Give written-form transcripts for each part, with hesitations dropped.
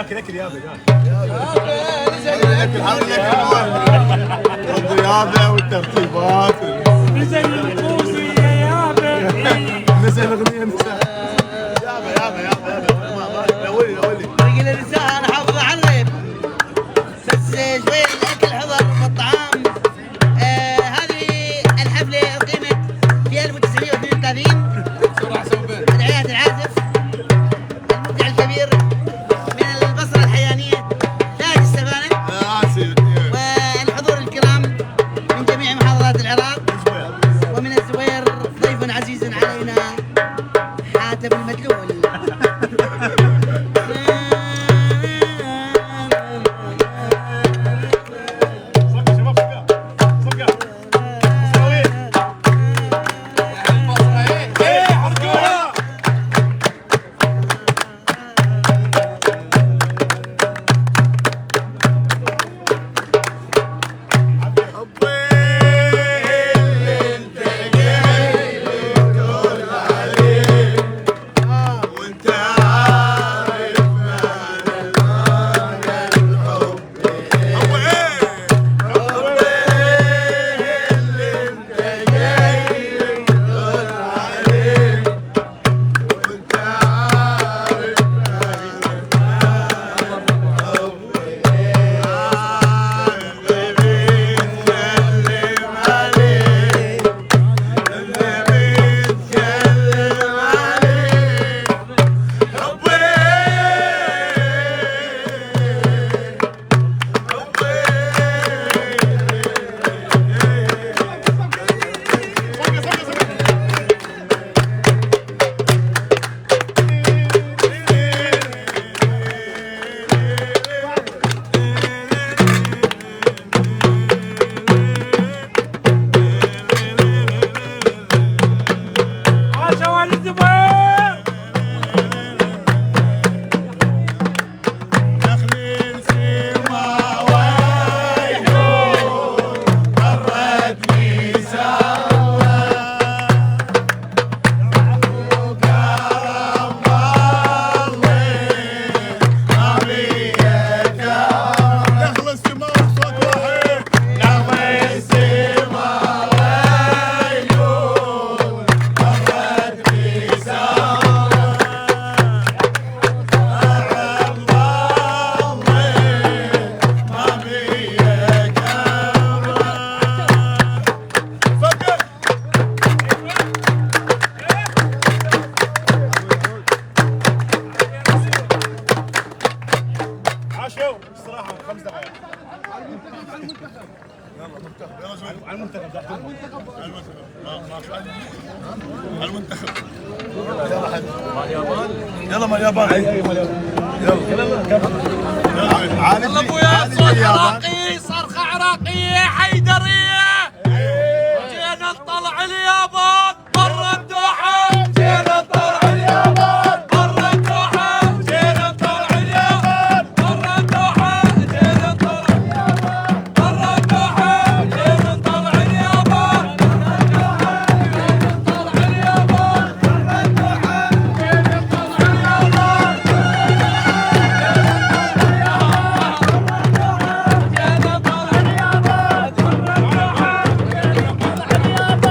ياكل اكل يابا الرياضه والترتيبات نزل القوسي يابا نزل الاغنيه نزل يابا يا ولي رجل الانسان حافظ على الريب بس شوي الاكل حضر والطعام. هذه الحفله اقيمت في 1932 برعايه العازف المبدع الكبير من البصره الحيانيه تاج السفانه، والحضور الكرام من جميع محافظات العراق، ومن الزوير ضيف عزيز علينا حاتم المدلول. يلا مال اليابان يلا ابويا صوت عراقي صرخه عراقيه حيدريه. جينا نطلع اليابان برا الدوحه، جينا نطلع اليابان برا الدوحه، جينا نطلع اليابان برا الدوحه، جينا نطلع اليابان برا الدوحه، جينا نطلع اليابان برا الدوحه، جينا نطلع اليابان برا الدوحه، جينا نطلع اليابان.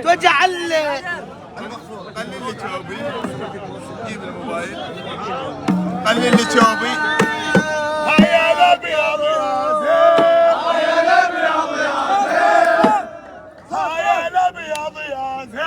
توجه على المقصود قلل لي جوبي، جيب الموبايل قلل لي جوبي. هيا الابيض يا زين، هيا الابيض يا زين، هيا الابيض يا زين،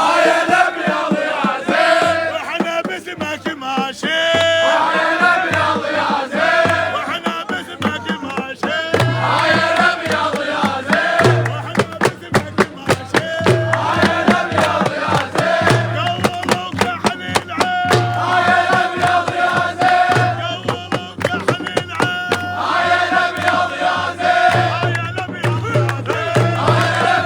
هيا الابيض يا زين، واحنا باسمك ماشي، هيا الابيض يا زين، واحنا باسمك ماشي، هيا الابيض يا زين، واحنا باسمك ماشي، هيا الابيض يا زين، قولوك يا حنين عين، هيا الابيض يا زين، قولوك يا حنين عين، هيا الابيض يا زين، هيا الابيض يا زين، هيا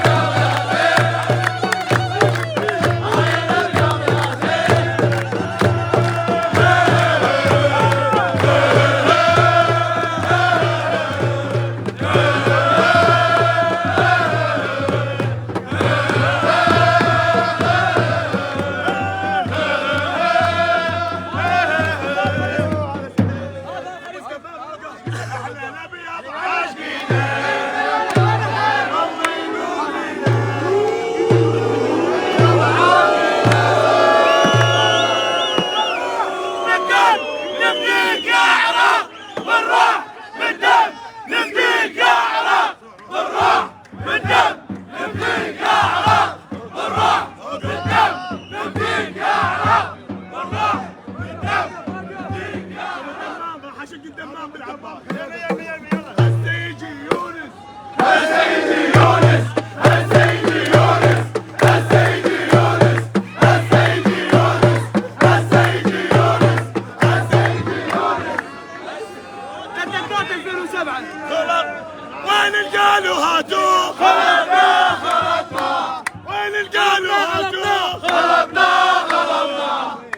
وين القالوا هاتوا خلبنا خلبنا، وين القالوا هاتوا خلبنا خلبنا،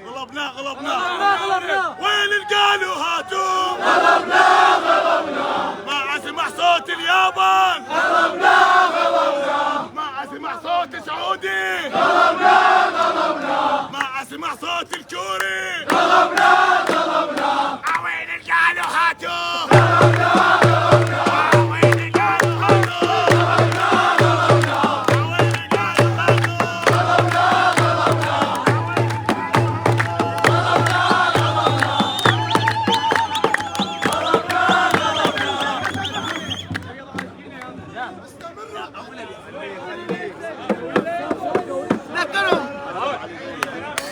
غلبنا غلبنا، وين القالوا هاتوا خلبنا خلبنا، ما اسمع صوت اليابان خلبنا خلبنا، ما اسمع صوت سعودي خلبنا خلبنا، ما اسمع صوت الكوري خلبنا خلبنا، وين القالوا هاتوا خلبنا خلبنا،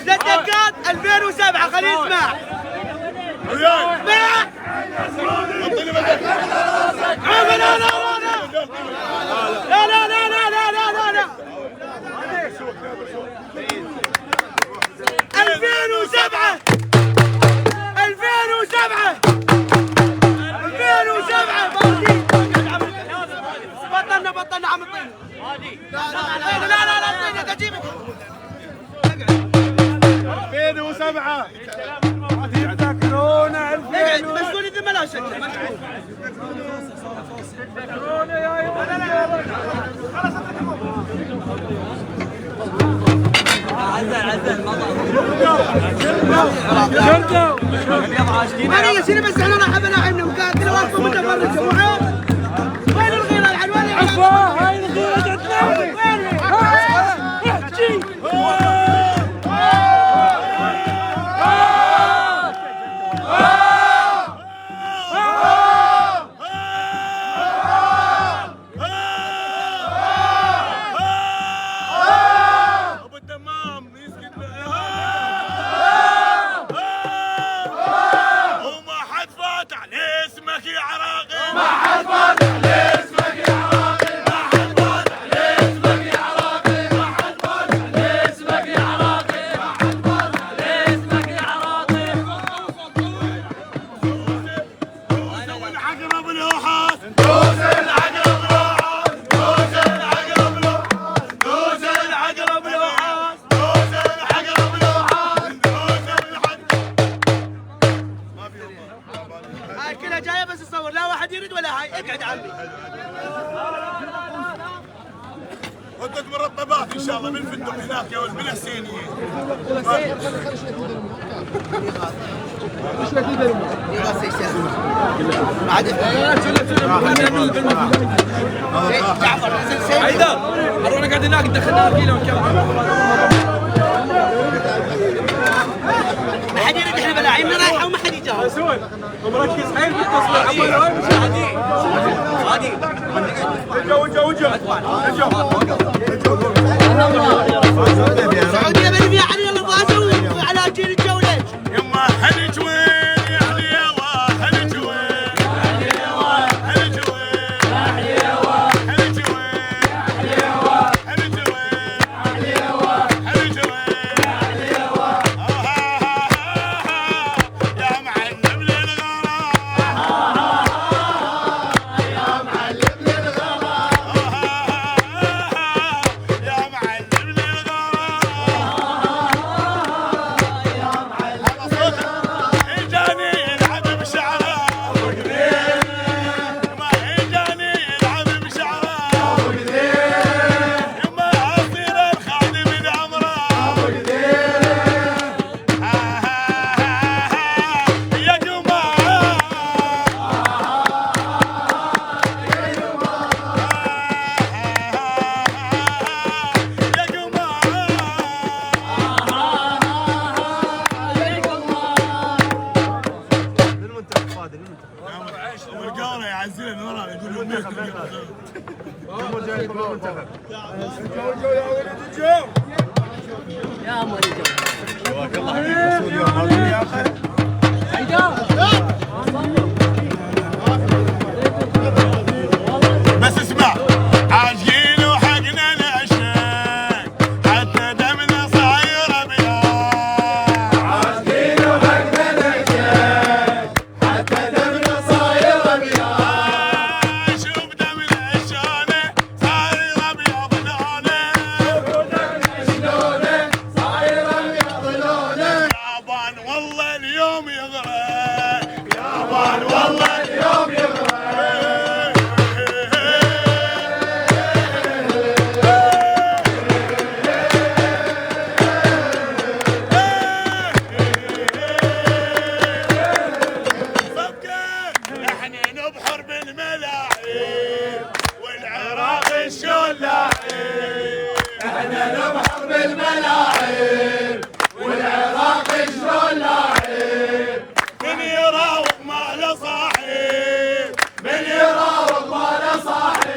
دقات 2007 خلينا نسمع. بطلنا عم الطين. لا تجيبك 2007 تذكرون 2000 بس قولي ذي ملاش تذكرون يا انا يصير بس احنا راح بناعمنا وكاتل واقفه متفرج جماعه. وين الغيره العنوان؟ هاي الغيره جتنا وين؟ احكي كلها جايه بس تصور، لا واحد يريد ولا هاي. اقعد عمي. ودك مرطبات ان شاء الله من فندق هناك يا ولد من الحسينيه. حيدر اروح قاعد هناك دخلنا كيلو ما حد يرد احنا بلاعبنا رايحه وما حد يجاوب. مركز حيل في التصوير سعوديه بنبيع علي البازه وعلى جيل الجوله. يما هلج وين يا حليوه هلج وين هلج وين هلج وين هلج وين هلج وين يا معلم للغرام يا معلم للغرام يا معلم للغرام اجاني يلعب بشعره ما اجاني يلعب بشعره يما اصير الخادم العمره يا جماعه يا جماعه والقوره يعزلنا ورا يقول لهم بس اسمع عاجين وحقنا الاشياء حتى دمنا صاير ابيض عاجين وحقنا الاشياء حتى دمنا صاير ابيض شوف دمنا شلونه صاير ابيض لونه شلونه صاير ابيض لونه يابان والله اليوم يغرق يابان والله اليوم يغرق احنا نبحر بالملاعب والعراق الشلاعب احنا نبحر بالملاعب والعراق الشلاعب من يراوغ ما له صاحب من يراوغ ما له صاحب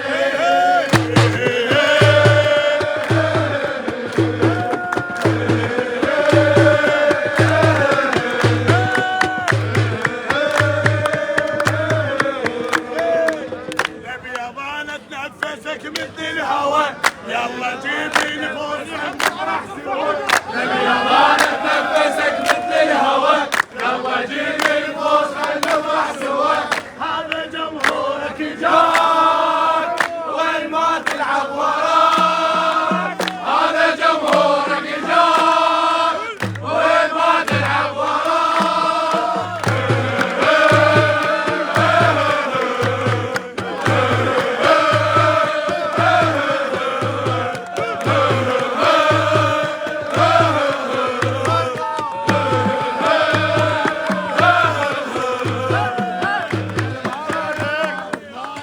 الابيضان تنفسك مثل الهوى يلا جيب لي نفوس نفرح سوا الابيضان تنفسك مثل الهوى يلا جيب لي نفوس نفرح سوا هذا جمهورك جاك وين ما تلعب وراك هذا جمهورك جاك وين ما تلعب وراك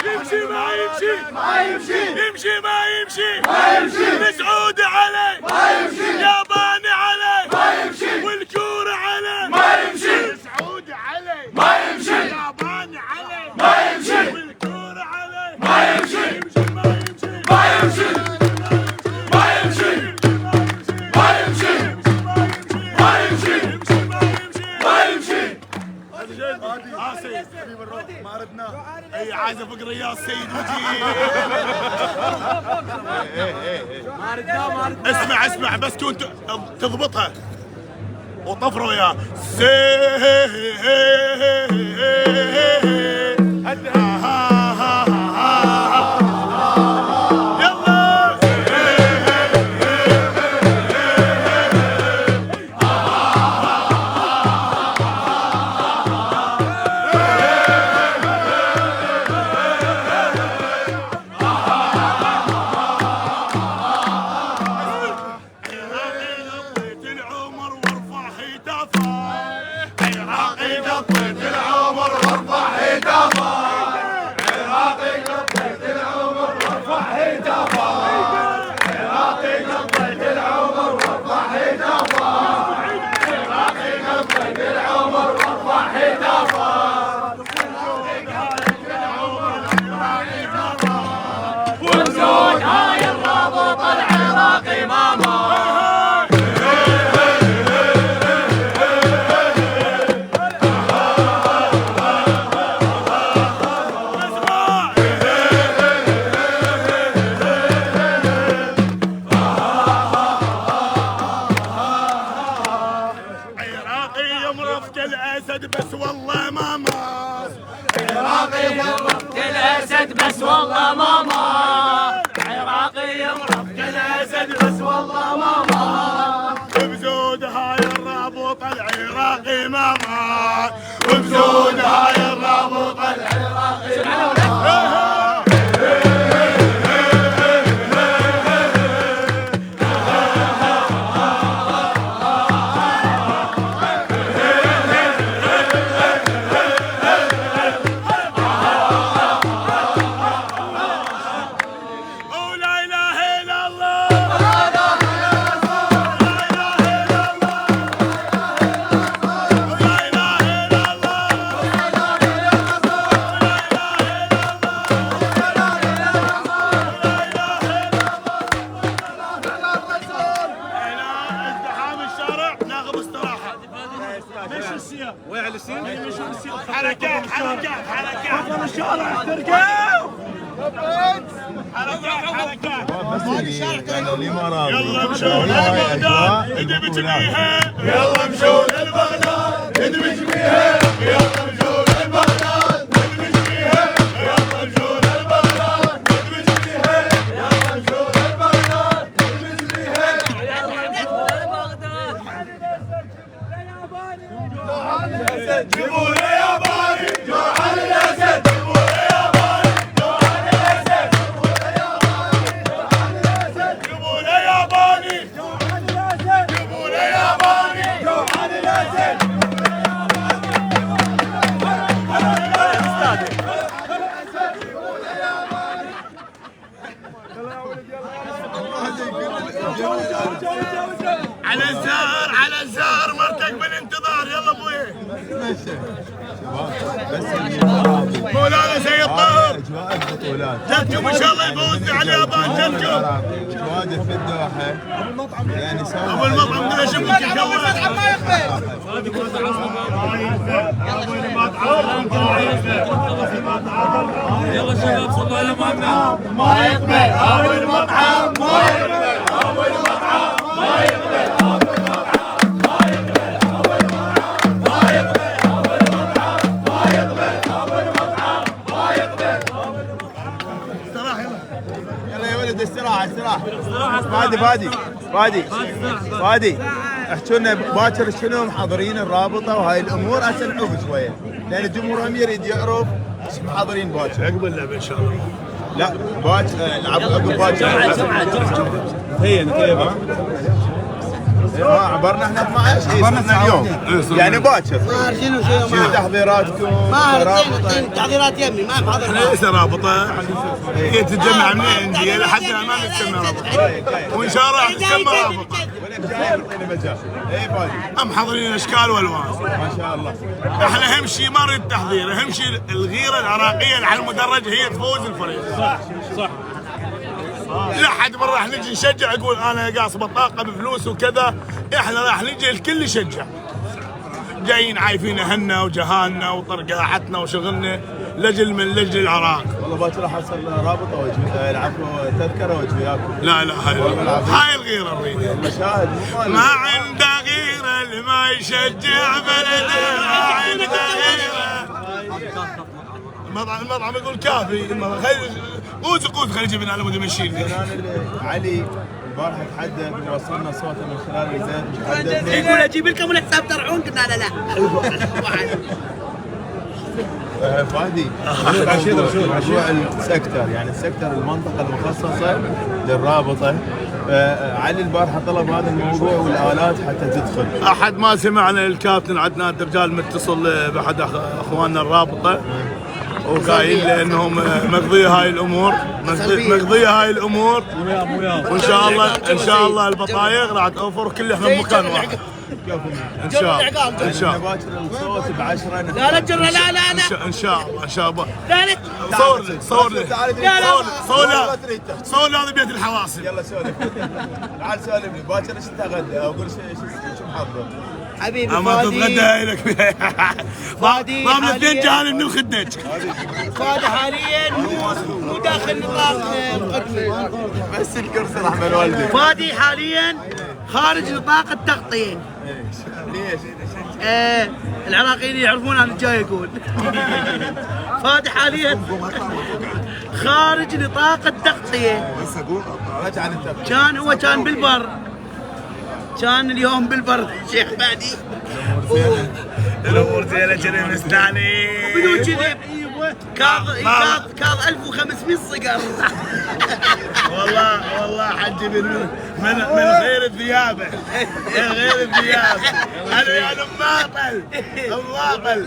يمشي ما يمشي ما يمشي يمشي ما يمشي ما يمشي مسعود علي ما يمشي ياباني علي ما يمشي والكورة علي ما يمشي مسعود علي ما يمشي ياباني علي ما يمشي والكورة علي ما يمشي يمشي ما يمشي ما يمشي ما يمشي ما يمشي ما يمشي ما يمشي ما ردنا اي عازف اقرا يا سيد وجيه اسمع اسمع بس كنت تضبطها وطفروا يا العمر وارفع هتافات مرفق الاسد بس والله ما مات. عراقي مرفق الاسد بس والله ما مات. عراقي مرفق الاسد بس والله ما مات. وبزود هاي الرابط العراقي ما مات. وبزود هاي الرابط العراقي ما مات. حركات الشارع ترقوا حركات الامارات يلا مشوا لبغداد ندمج بيها. يلا مشوا لبغداد ندمج بيها. يلا مشوا لبغداد ندمج بيها. يلا مشوا لبغداد ندمج بيها. يلا مشوا لبغداد ندمج بيها. جيبوا لي يا باري جوع على الاسد. جيبوا لي يا باري جوع على الاسد. جيبوا لي يا باري جوع على الاسد. جيبوا لي يا باري جوع على الاسد. على الزهر مرتك بالانتظار. يلا ابوي مولانا سيد طاهر جدكم ان شاء الله يفوز على اليابان. جدكم واقف في الدوحه يعني ابو المطعم كله شبك يكون. يلا شباب صلوا على محمد. ما يقبل ابو المطعم. ما يقبل ابو المطعم. ما يقبل ابو المطعم. ما يقبل ابو المطعم. ما يقبل ابو المطعم. ما يقبل ابو المطعم. ما يقبل. استراحة يلا يا ولد استراحه. فادي احكوا لنا باكر شنو محضرين الرابطه وهاي الامور. هسه نعوف شويه لان الجمهور هم يريد يعرف ايش محضرين باكر. عقب اللعبه ان شاء الله. لا باكر عقب باكر ما عبرنا احنا 12 عبرنا اليوم يعني باكر. صار شنو تحضيراتكم؟ ما الحين تحضيرات يمي ما في حضر. ليس رابطه هي تتجمع منين هي لحد ما نسمى رابطه. وان شاء الله راح تسمى رابطه. اي فادي هم حاضرين اشكال والوان ما شاء الله. احنا اهم شيء ما نريد تحضير. اهم شيء الغيره العراقيه اللي على المدرج هي تفوز الفريق. صح لا حد من راح نجي نشجع يقول انا قاص بطاقه بفلوس وكذا. احنا راح نجي الكل يشجع. جايين عايفين اهلنا وجهالنا وطرقاعتنا وشغلنا لاجل العراق. والله باكر راح احصل رابطه العفو تذكره وياكم. لا هاي الغيره نريدها. المشاهد ما عنده غيره اللي ما يشجع بلده. ما عنده غيره. المطعم يقول كافي. قوز خلي يجيب لنا على مود يمشي علي البارحه تحدث وصلنا صوته من خلال الزيت. يقول اجيب لكم الحساب ترعون قلنا لا فادي موضوع السكتر يعني السكتر المنطقه المخصصه للرابطه. علي البارحه طلب هذا الموضوع والالات حتى تدخل. احد ما سمعنا الكابتن عدنان الدرجال متصل باحد اخواننا الرابطه وقايل لانهم مقضيه هاي الامور وان شاء الله البطايق راح توفر كل احنا بمكان واحد ان شاء الله. باكر الصوت ب10 لا جرة لا ان شاء الله. لا صور هذا بيت الحواصل. يلا سولف تعال سولف لي باكر ايش تغدى او قول شو محضر حبيبي اما تتغدى لك فادي ضامن 2 جانب من الخدج. فادي حاليا مو داخل نطاق القدمي. بس الكرسي رحمه والديك. فادي حاليا خارج نطاق التغطيه. ليش؟ العراقيين يعرفون انا جاي اقول. فادي حاليا خارج نطاق التغطيه. بس اقول رجع انت. كان بالبر. كان اليوم بالبر شيخ فادي. الامور زينه كذي مستعني. بدون كذب كاظ 1500 صقر. والله حجي من غير ثيابه. من غير ثيابه. انا ماطل.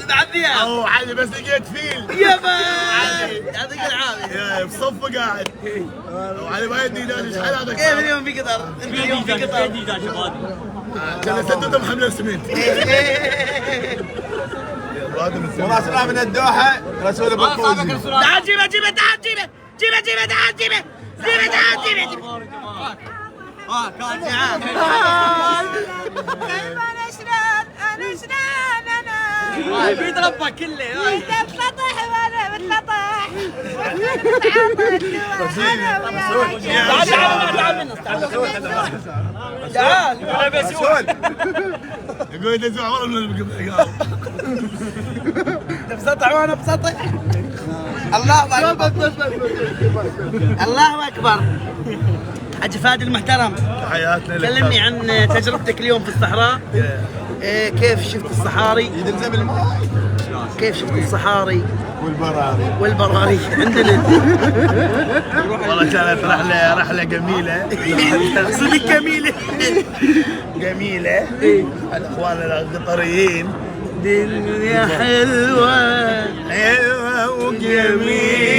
بعد ثياب. او حجي بس لقيت فيل. يابا يعطيك العافيه. بصفه قاعد. وعلي ما يدي ايش حالاتك؟ كيف اليوم في قطر؟ انت اليوم في قطر. كان سددهم حمله سمنت. والله سمع من الدوحه رسول بالفوزي. تعال جيبه تعال جيبه. انا شلون بيد ربك كله. انت بسطح وانا بسطح. تعال يقول لي اسمع والله من القبل. انت بسطح وانا بسطح. الله اكبر. حاج فادي المحترم، حياتنا لك. كلمني عن تجربتك اليوم في الصحراء. كيف شفت الصحاري؟ يدلزم الماء. كيف شفت الصحاري والبراري عندنا؟ والله كانت رحله جميله. صدق جميله. الاخوان القطريين. دنيا حلوه وجميله.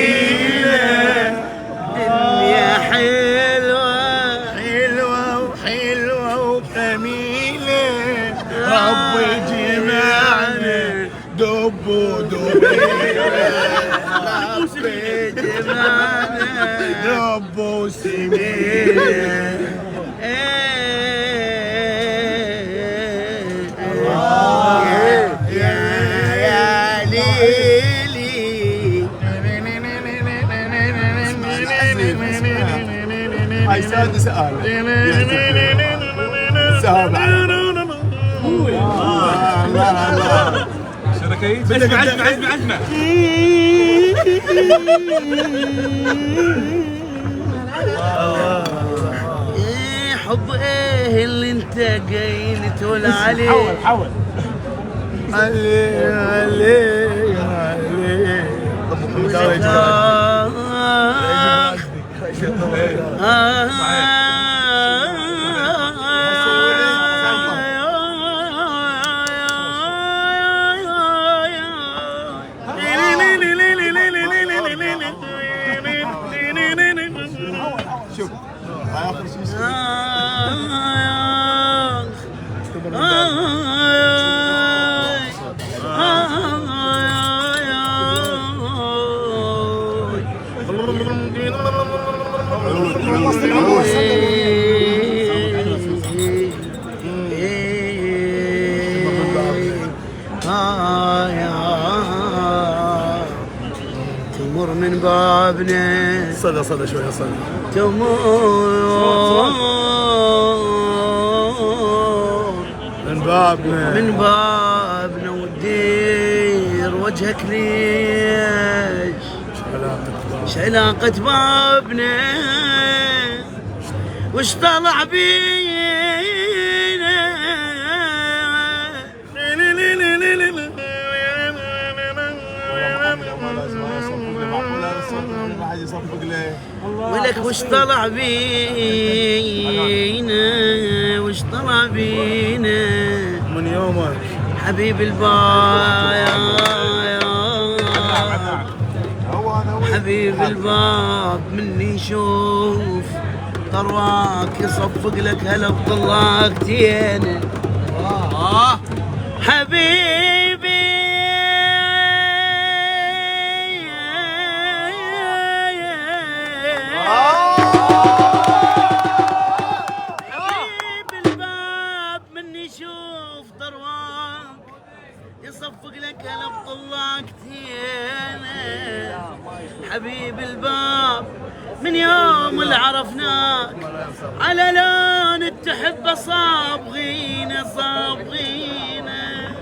دنيا حلوه وجميله. رب جمعنا دب دب وسمينه. يا ليلي. هاي سادس آلة. سهاب الله. شركيت عزمة حب ايه اللي انت جاي تقول عليه؟ حول عليه شوف هاي اخر شيء. تمر من بابنا. صدى شويه صدى. تمر من بابنا ودير وجهك ليش؟ شلاقة بابنا وش طلع بينا؟ ولك وش طلع بينا من يومك حبيب الباب. حبيب الباب مني شوف طرواك يصفق لك هلا بطلاقتين. حبيبي الباب مني شوف طرواك يصفق لك هلا بطلاقتين. حبيب الباب من يوم اللي عرفناك على لون تحب صابغينه صابغينه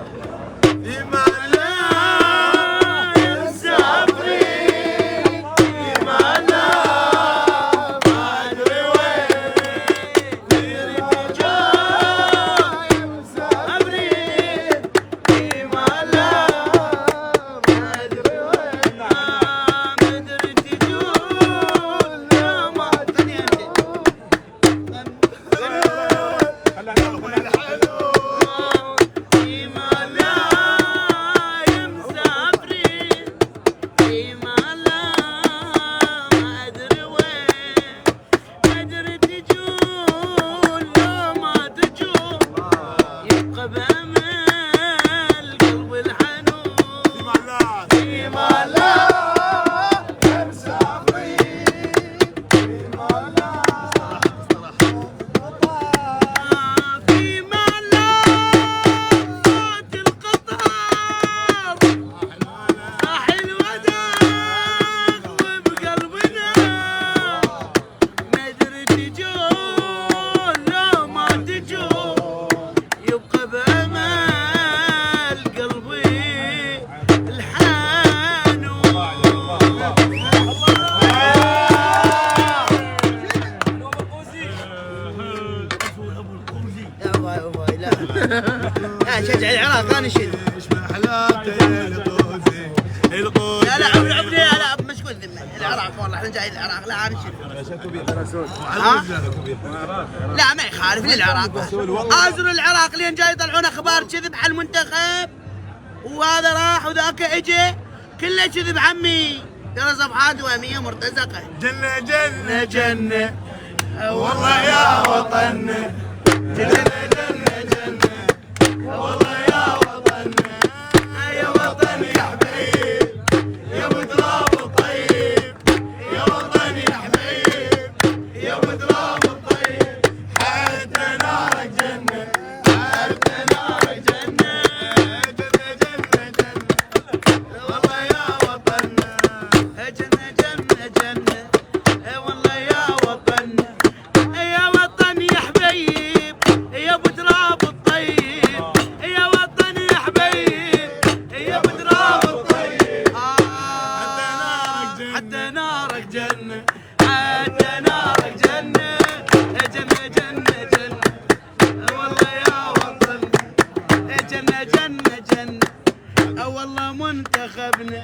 لا شجع العراق انا شد لا لا عبني لا مشكور ذمه العراق والله احنا جايين العراق لا انا شد لا ما يخالف للعراق ازر العراق لين جاي يطلعون اخبار كذب على المنتخب وهذا راح وذاك اجى كله كذب عمي ترى صفحات وهميه مرتزقه جنة جنة جنه والله يا وطن جنة جنة جنة والله يا وطن يا وطن يا حبيب يا متراب الطيب يا وطن يا حبيب يا متراب الطيب حتى نارك جنة حتى نارك جنة جنة جنة جنة والله يا وطن جنه جنه جنه والله يا وطن يا وطن يا حبيب يا ابو تراب الطيب يا وطن يا حبيب يا ابو تراب الطيب حتى نارك جنة حتى نارك جنة جنة جنة جنة والله يا وطن جنة جنة جنة والله منتخبنا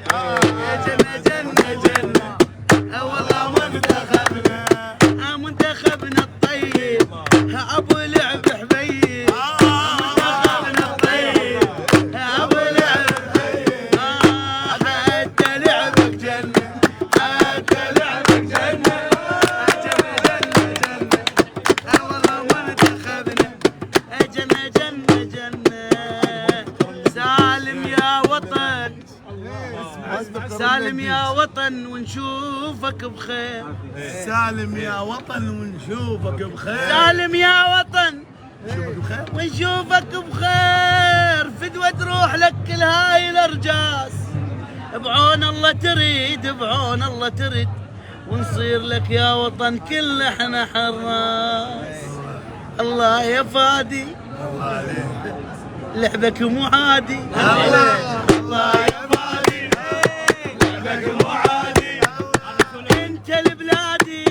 جنة جنة جنة والله منتخبنا منتخبنا الطيب ابو لعب حبيب منتخبنا الطيب ابو لعب حتى لعبك جنة حتى لعبك جنة جنة جنة جنة والله منتخبنا جنة جنة جنة سالم يا وطن سالم يا وطن ونشوفك بخير سالم يا وطن ونشوفك بخير سالم يا وطن ونشوفك بخير فدوة تروح لك كل هاي الارجاس بعون الله تريد بعون الله تريد ونصير لك يا وطن كل احنا حراس الله يا فادي لعبك مو عادي الله يا فادي لعبك مو عادي انت البلادي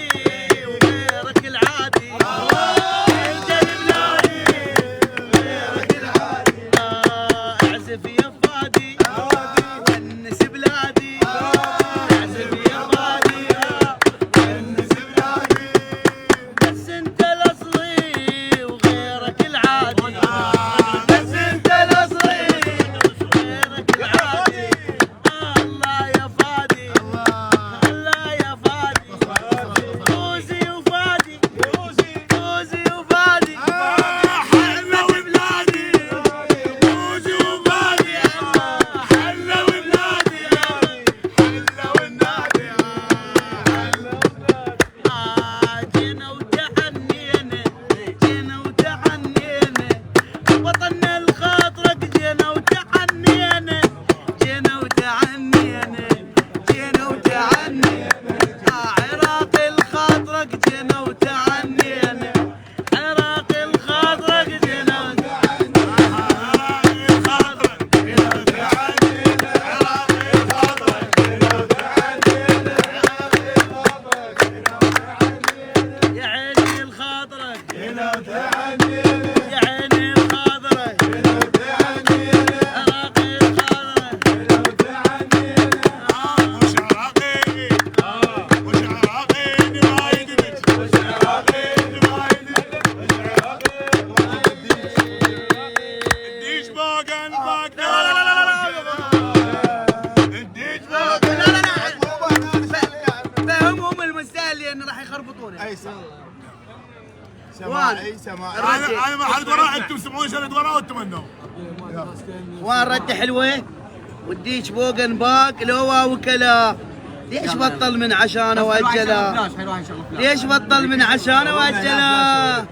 وغيرك العادي انت البلادي وغيرك العادي اعزف يا فادي ونس بلادي اعزف يا فادي ونس بلادي بس انت الاصلي وغيرك العادي بس انت الاصلي وغيرك العادي سماعي انا ما حد وراه، انتم تسمعون شريط وراه وانتم منهم. وين رده حلوه وديش بوغن باك لو وكلا. ليش بطل من عشانه واجله؟ ليش بطل من عشانه واجله؟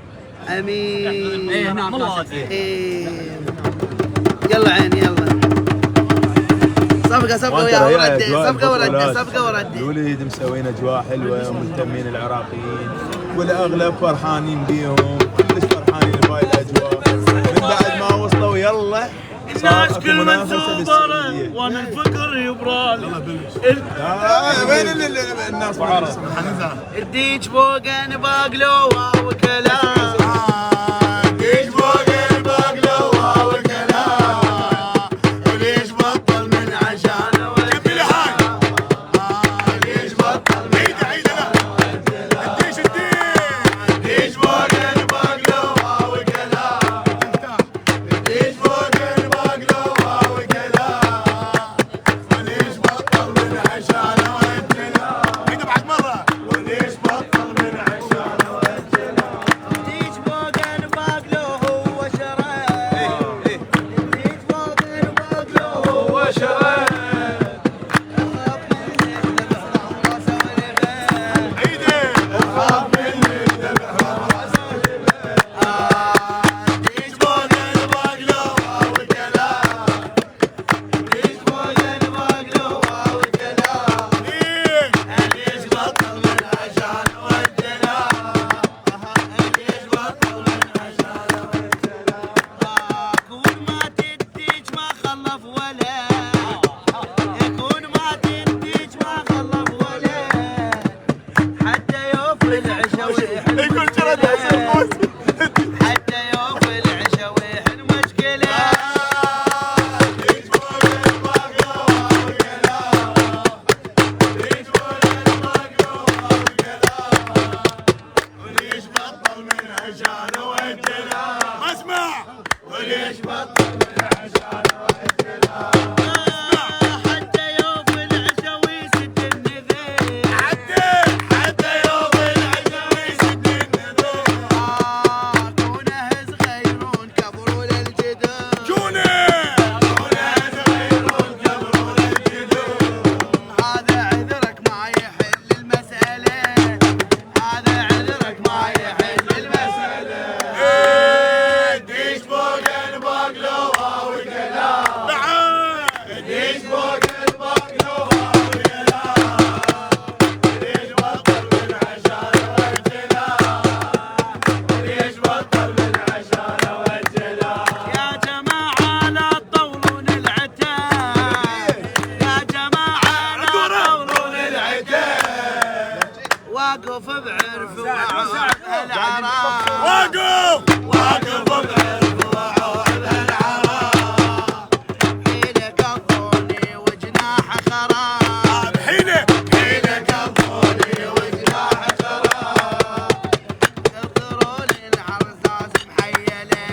امين. ايه نعم إيه. يلا عيني يلا. صفقه وردة صفقه وردة. الوليد مسوين اجواء حلوه ومهتمين العراقيين والاغلب فرحانين بيهم، كلش فرحانين بهاي الاجواء من بعد ما وصلوا. يلا الناس كل من صبرت وانا الفكر يبرال. وين الناس الديج بوغن باقلوها وكلام. واقف بعرف وعود العراق. واقف بعرف وعود العراق. حيله قضوني وجناح خراب. حيله قضوني وجناح خراب. كثروا لي العرساس محيله.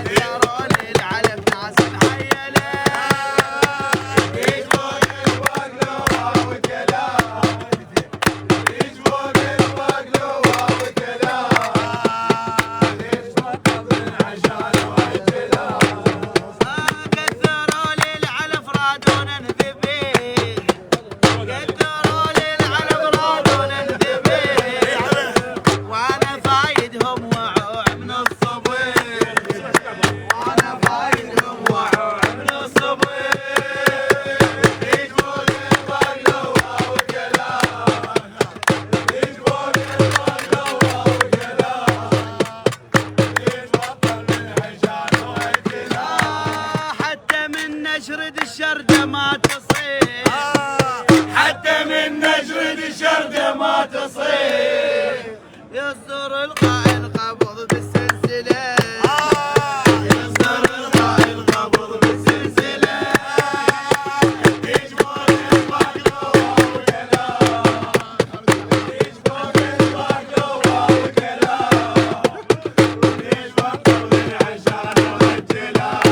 كثروا لي العلف ناس محيله. نشرد الشردة ما تصير. حتى من نشرد الشردة ما تصير. يصدر القائل قبض بالسلسلة. يصدر القائل قبض بالسلسلة. يجبر البقلوة وكلام. يجبر البقلوة وكلام. يجبر العشان والجلال.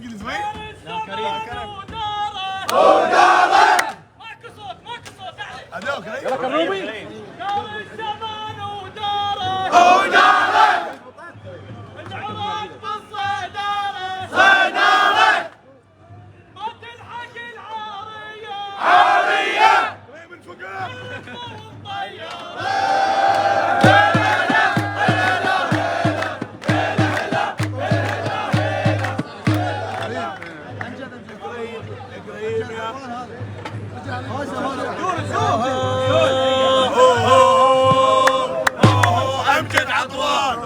تقول زوين؟ ماكو صوت هذوك يلا كروبي. دار الزمان وداره العراق بالصداره ما تلحق العاريه من فوقها امجد عطوان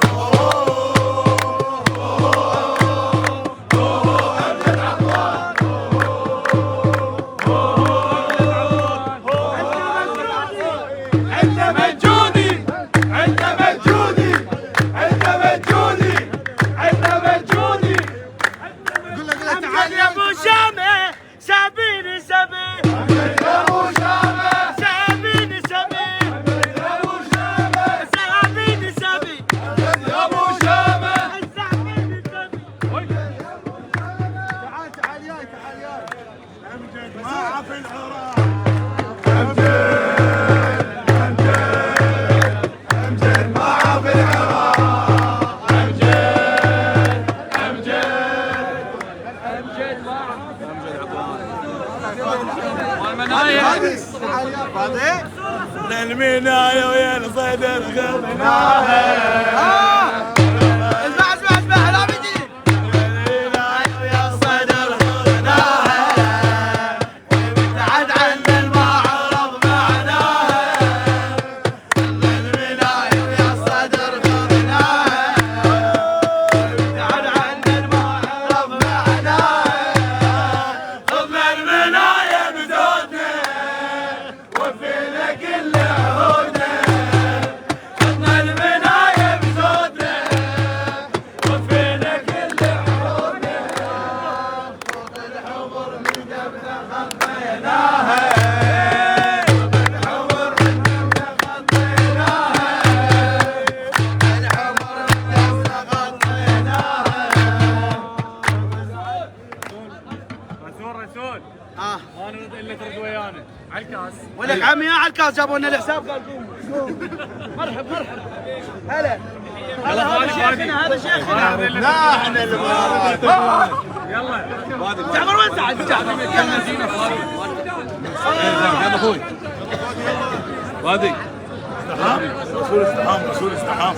يا ابو شامه سابيني سابين سابيني سابين سابيني سابين يا ابو شامه. سابيني سابين امجد معه في العراق المناية ويا الصدر خذناها اسمع لا بدي المناية ويا الصدر خذناها وابتعد عن المعرض معناها المناية ويا الصدر خذناها وابتعد عن المعرض معناها خذنا المناية بزودنا وفينا كل عهودنا خذنا المناية بزودنا وفينا كل عهودنا فوق الحمر من دبنا خطيناها فوق الحمر من دبنا خطيناها الحمر من دبنا خطيناها رسول ما نريد الا ترد ويانا على الكاس. ولك عمي على الكاس جابوا لنا الحساب قال قوموا مرحب هلا هذا شيخنا هذا شيخنا لا احنا اللي يلا جعفر وين سعد جعفر يلا زينه يلا اخوي فادي. رسول استحام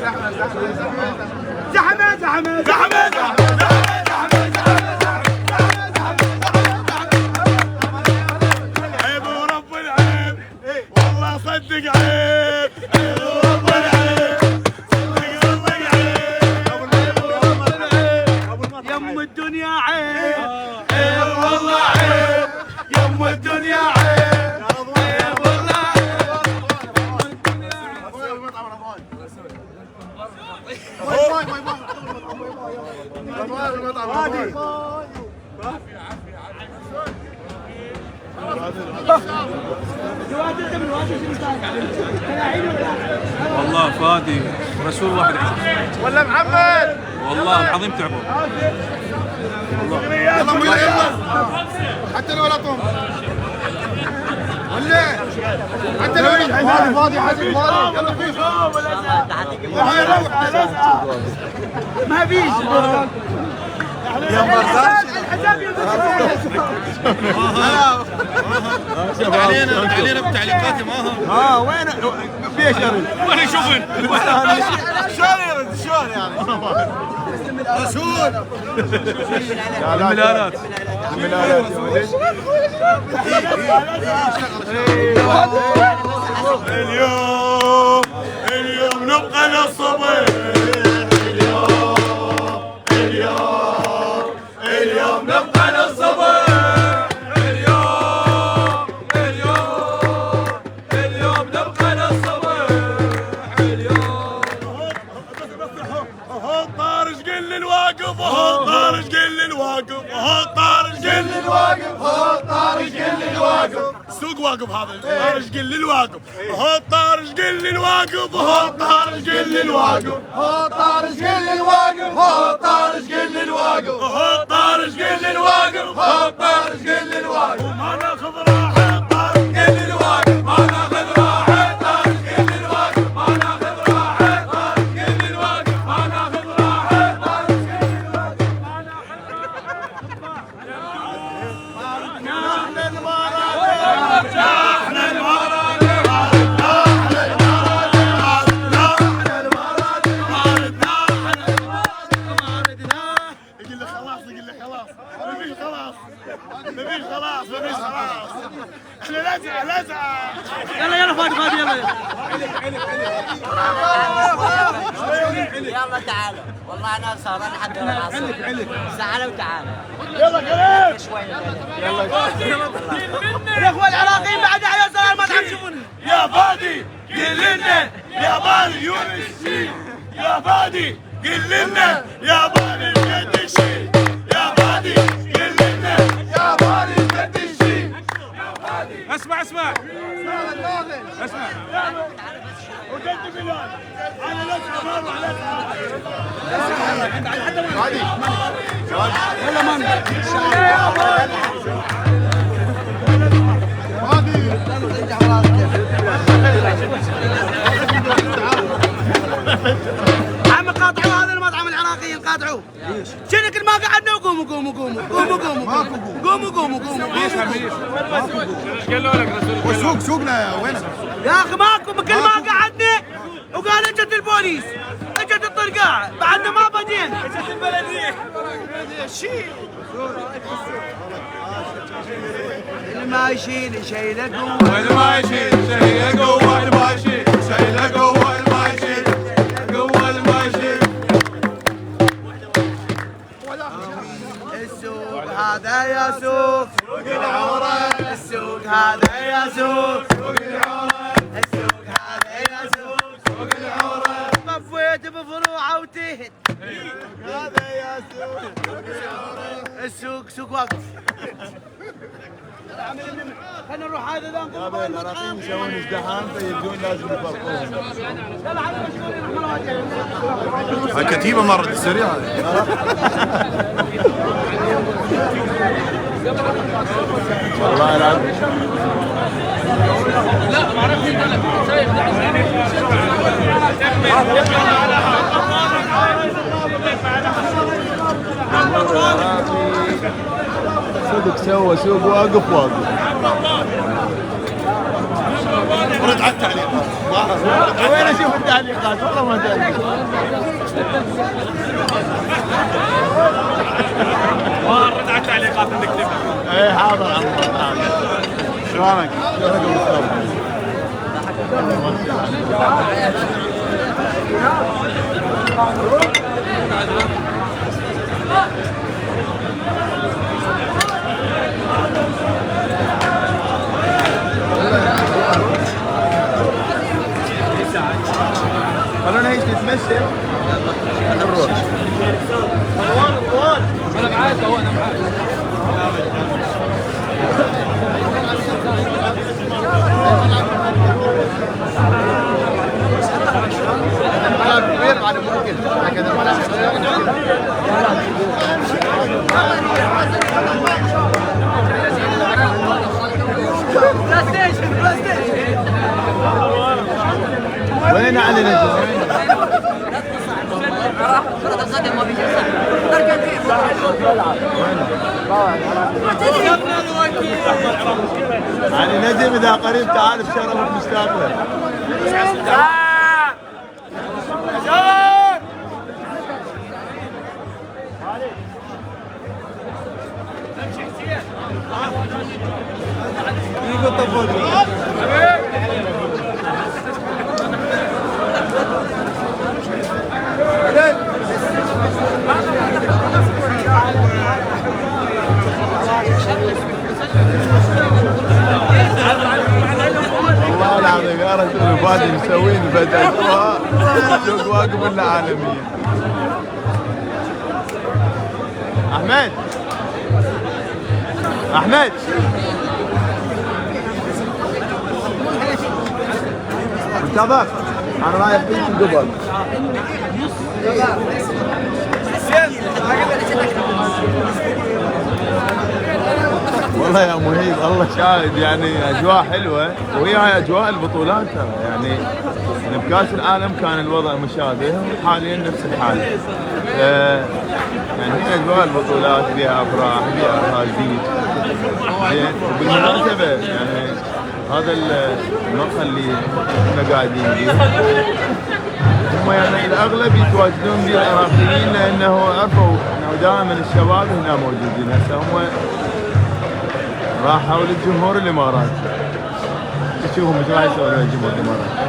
زحمه عيب ورب العيب والله صدق عيب عيب ورب العيب صدق والله عيب يم الدنيا عيب عيب والله عيب يم الدنيا عيب عيب والله والله فادي رسول واحد ولا محمد والله العظيم تعبوا. يلا حتى لو لا طم ولا حتى لو فاضي فاضي حاجه فاضي يلا فيش ما فيش يا مرزاق علينا بتعليقاتي ما هم. وين بيشري وين يشوفون؟ شلون يرد شلون يعني رسول الملالات الملالات يا ولد. اليوم نبقى للصبح اليوم نبقى للصبح اليوم نبقى للصبح. هو طارش قل الواقف هو طارش قل الواقف هو طارش قل الواقف هو طارش قل الواقف السوق واقف هذا الطارش قل لي الواقف هو الطارش قل لي الواقف هو الطارش قل لي الواقف هو الطارش قل لي الواقف هو الطارش قل لي الواقف هو الطارش قل لي الواقف هو الطارش قل لي الواقف وما ناخذ راحه الطارش قل لي الواقف ما ناخذ راحه الطارش قل لي الواقف ما ناخذ راحه الطارش قل لي الواقف ما ناخذ راحه الطارش قل لي الواقف ما يلا يلا فادي فادي يلا يلا تعالوا والله انا سهران لحد العصر تعالوا وتعالوا الاخوه العراقيين بعد احياء صار ما تحبشون يا فادي قل لنا يا بالي يونس يا فادي قل لنا يا بالي قد الشيء يا فادي قل لنا يا بالي قد الشيء اسمع اسمع اسمع وجد بلال انا لسه ما اروح فادي يلا مان عم قاطعوا هذا المطعم العراقي قاطعوه شنو كل ما قعدنا وقوموا قوموا قوموا قوموا قوموا قوموا قوموا قوموا وسوق سوقنا وينك؟ يا اخي ماكو كل ما قعدنا وقال اجت البوليس اجت الطرقاعه بعدنا ما بدينا اجت البلديه اللي ما يشيل يشيله قوه اللي ما يشيل شيء قوه اللي ما يشيل شيء قوه اللي ما يشيل قوه اللي ما يشيل السوق هذا يا سوق سوق العوره السوق هذا يا سوق سوق العوره السوق هذا يا سوق سوق العوره طفيت بفروعه وتهت هذا يا سوق السوق سوق واقف خلينا نروح هذا ذا نقوم هذا العراقيين يسوون ازدحام فيجون لازم يفرقون. الكتيبه مرت سريعه والله العظيم صدق سوى سوق واقف واقف. رد على التعليقات وين اشوف التعليقات والله ما ادري. رد على التعليقات نكتبها. اي حاضر عمو شلونك؟ شلونك ابو خلونا هيك نتمشى نروح. انا معاك اهو انا معاك. الملعب كبير بعد ممكن لكن الملعب وين علي نجم؟ علي نجم اذا قريب تعال بشرف مستقبل. والله العظيم يا رجل فادي مسوين بدأتوها سوق واقف الا عالميا. احمد احمد انتظر انا رايح فيك قبل. والله يا مهيب الله شاهد يعني اجواء حلوه وهي هاي اجواء البطولات ترى يعني بكاس العالم كان الوضع مشابه وحاليا نفس الحال. يعني هي اجواء البطولات فيها افراح فيها اهازيج زين. وبالمناسبه يعني هذا المقهى اللي احنا قاعدين فيه هم يعني الاغلب يتواجدون به العراقيين لانه عرفوا انه دائما الشباب هنا موجودين. هسه هم راحوا للجمهور الامارات. تشوفهم ايش راح يسوون للجمهور الامارات.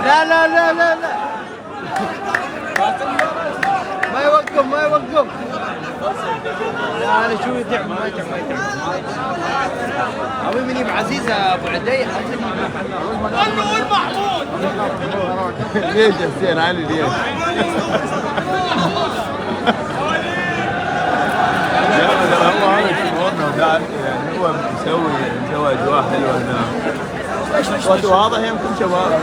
لا لا لا لا لا ما يوقف ما يوقف. لا انا شو يتعب ما يتعب ما يتعب. ابوي من يب عزيزه ابو عدي قول محمود. ليش حسين علي ليش؟ هو هذا جمهورنا وداعم يعني هو مسوي اجواء حلوه هنا. واضح يمكن شباب.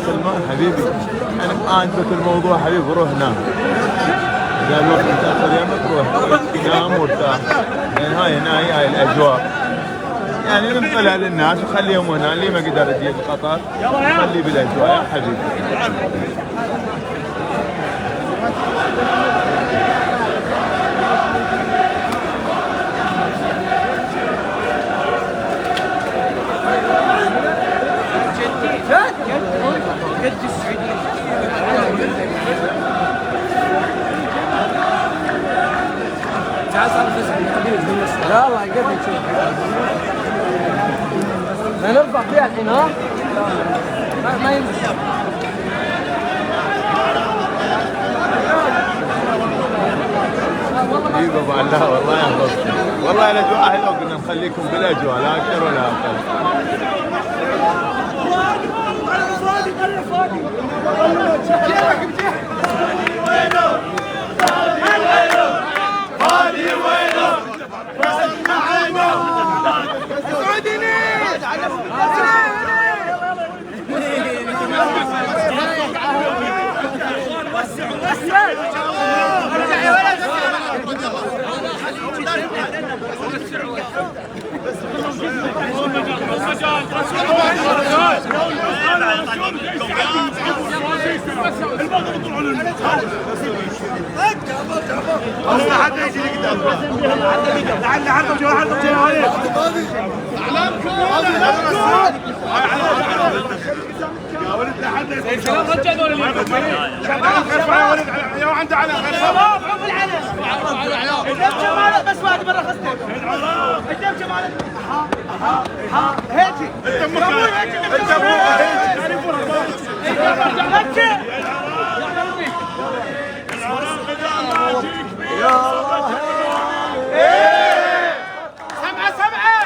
سلمان حبيبي انا عاجبك الموضوع حبيبي روح نام. اذا الوقت متاخر يمك روح نام وارتاح. لان هاي الاجواء يعني ننقلها للناس وخليهم هنا. اللي ما قدر يجي القطر خليه بالاجواء يا حبيبي. لا والله قد نشوف ما نرفع فيها الحين ها ما ينفع. حبيبي ابو علاء والله يحفظك. والله الاجواء حلوه كنا نخليكم بالاجواء لا اكثر ولا اقل. حتى يجي قدام لعل حرب جواهر يا ولد لحد السلام رجع دول شباب يا ولد يا عنده على شباب عقب العلم قدام جمالك بس واحد برا خصتك قدام جمالك ها هيجي انت مو هيجي انت مو هيجي يا الله سمعة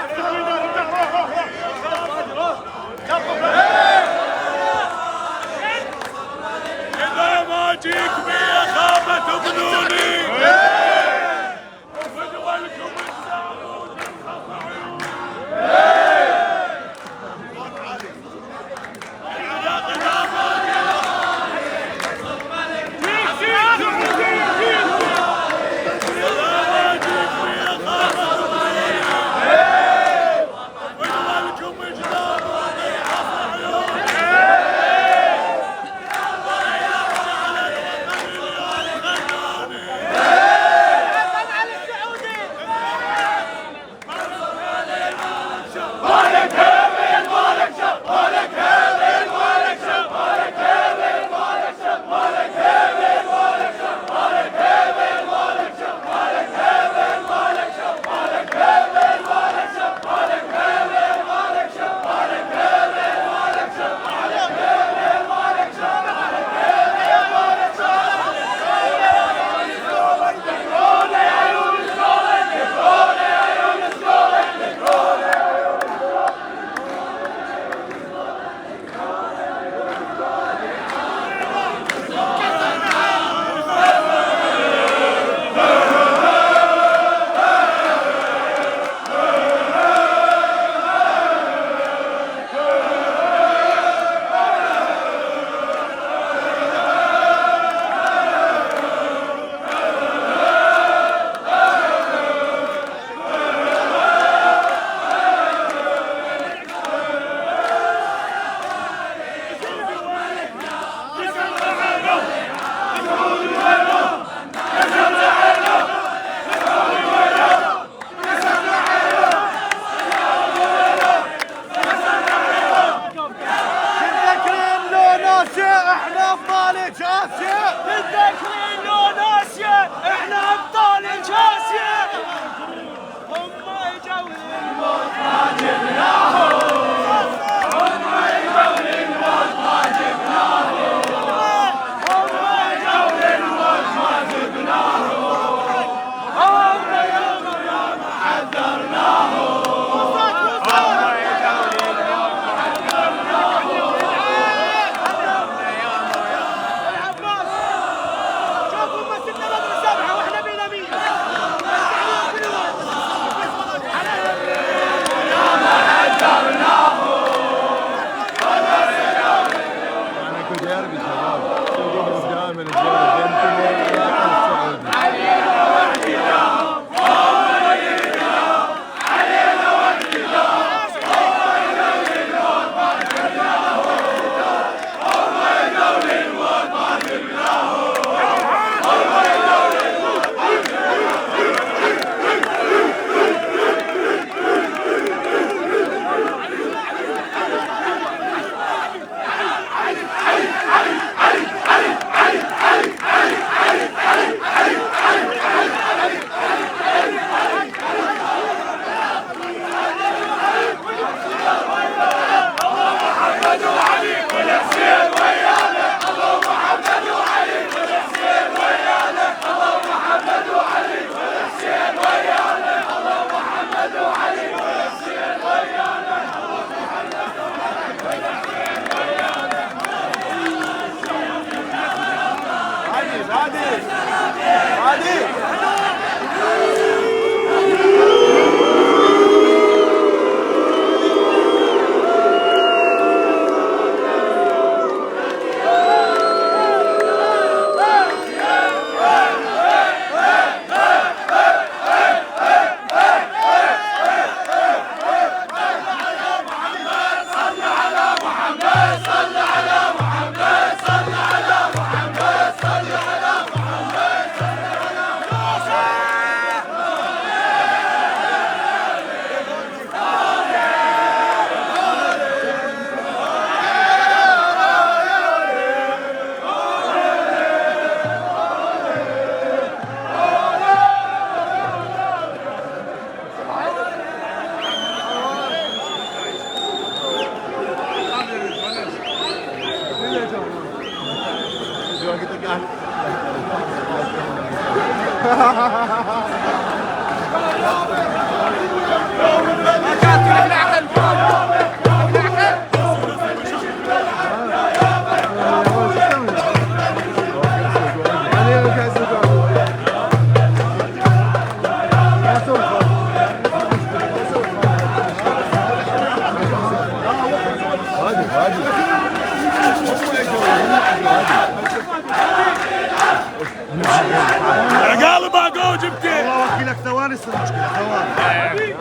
قالب اقو جبته الله وكيلك ثواني يصير مشكله ثواني.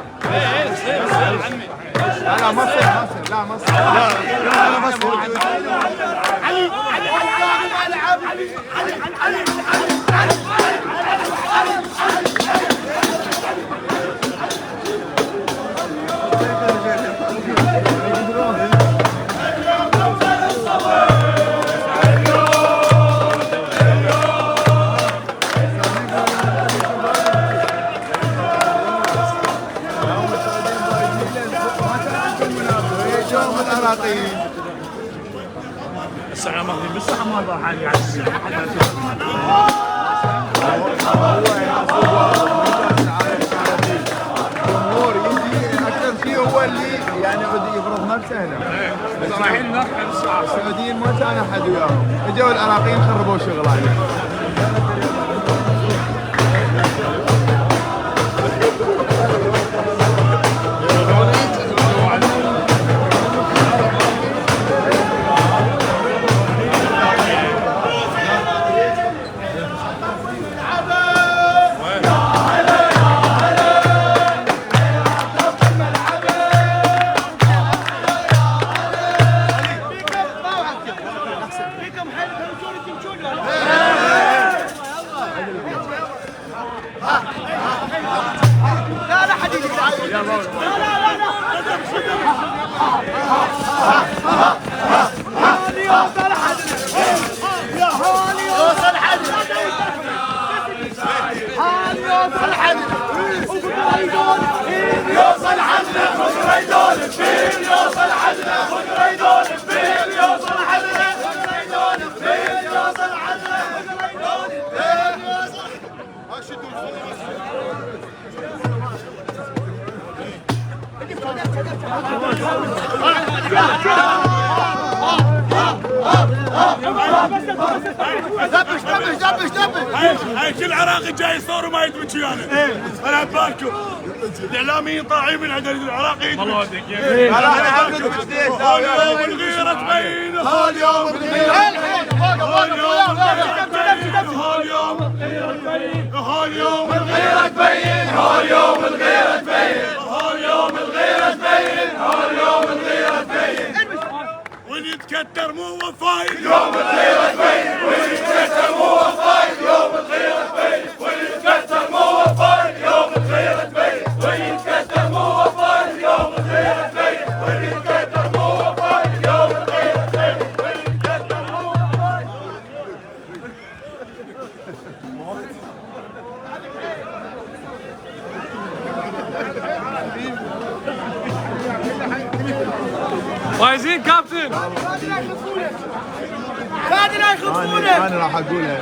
لا ما صير لا ما صير لا بس الساعة ما في بالساعة ما ضاع حالي على الساعة الجمهور يجي اكثر شيء هو اللي يعني بده يفرض نفسه هنا. بس رايحين نرحل الساعة السعوديين ما كان احد وياهم، اجوا العراقيين خربوا شغلانه. هاي كل عراقي جاي يصور وما يدمج ويانا. انا ببالكم الاعلاميين طالعين من عند العراقيين. والله ودك هاليوم الغيرة تبين هاليوم الغيرة وين يتكتر مو وفايد يوم الغيرة تبين وين يتكتر مو وفايد يوم الغيرة تبين وين يتكتر مو وفايد يوم الغيرة تبين وين يتكتر مو وفايد يوم الغيرة تبين وين يتكتر مو وفايد يوم الغيرة تبين وين يتكتر مو وفايد. فايزين كابتن. انا راح اقولها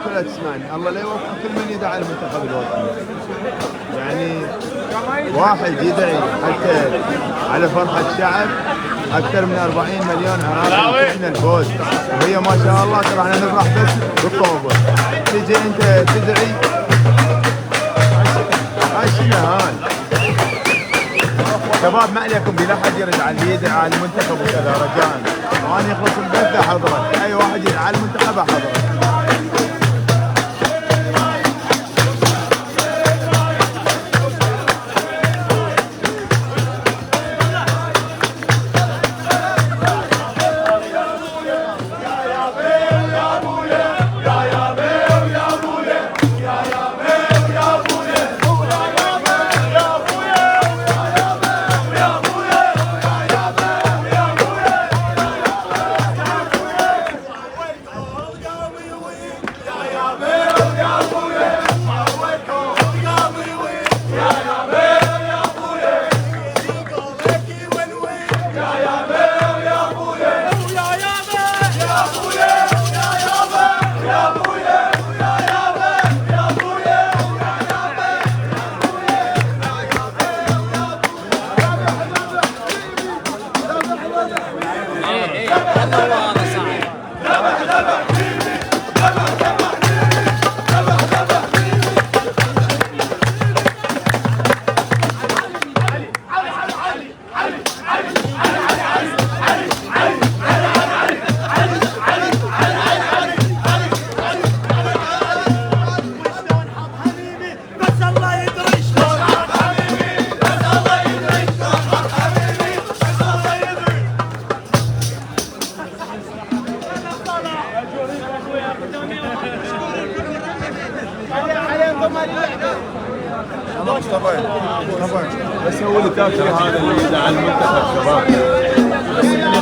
كلها تسمعني. الله لا يوفق كل من يدعي المنتخب الوطني. يعني واحد يدعي حتى على فرحة الشعب اكثر من 40 مليون عراقي يتمنى الفوز، وهي ما شاء الله ترى احنا نفرح بس بالطوبة. تجي انت تدعي هاي شنو هاي؟ شباب ما عليكم بلا حد يرد على اللي يدعي على المنتخب وكذا رجاء. وانا يخلص البث احضره، اي واحد يدعي على المنتخب احضره. بس هو اللي تاكل هذا اللي يدعى المنتخب شباب. بس اللي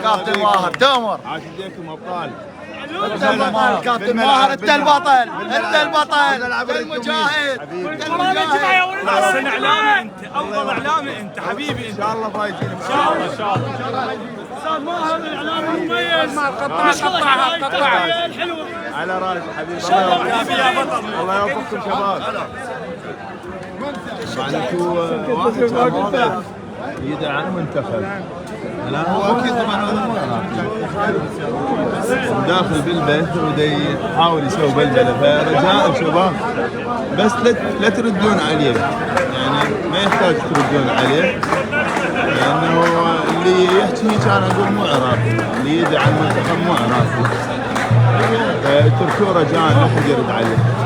كابتن ماهر تؤمر. عاش يديكم ابطال. كابتن ماهر انت البطل، انت البطل، انت المجاهد، انت المجاهد. احسن اعلامي انت، افضل اعلامي انت حبيبي. ان شاء الله فايزين ان شاء الله ان شاء الله. استاذ ماهر الاعلامي المميز. قطعها الحلوه على راسي حبيبي. الله يوفقكم شباب. معناته واحد كان يدعى المنتخب. الان هو اكيد طبعا داخل بالبيت ودي يحاول يسوي بلبله، فرجاء الشباب بس لا تردون عليه، يعني ما يحتاج تردون عليه، لانه اللي يحكي كان اقول مو عراقي، اللي يدعى المنتخب مو عراقي، تركوا رجاء لا حد يرد عليه.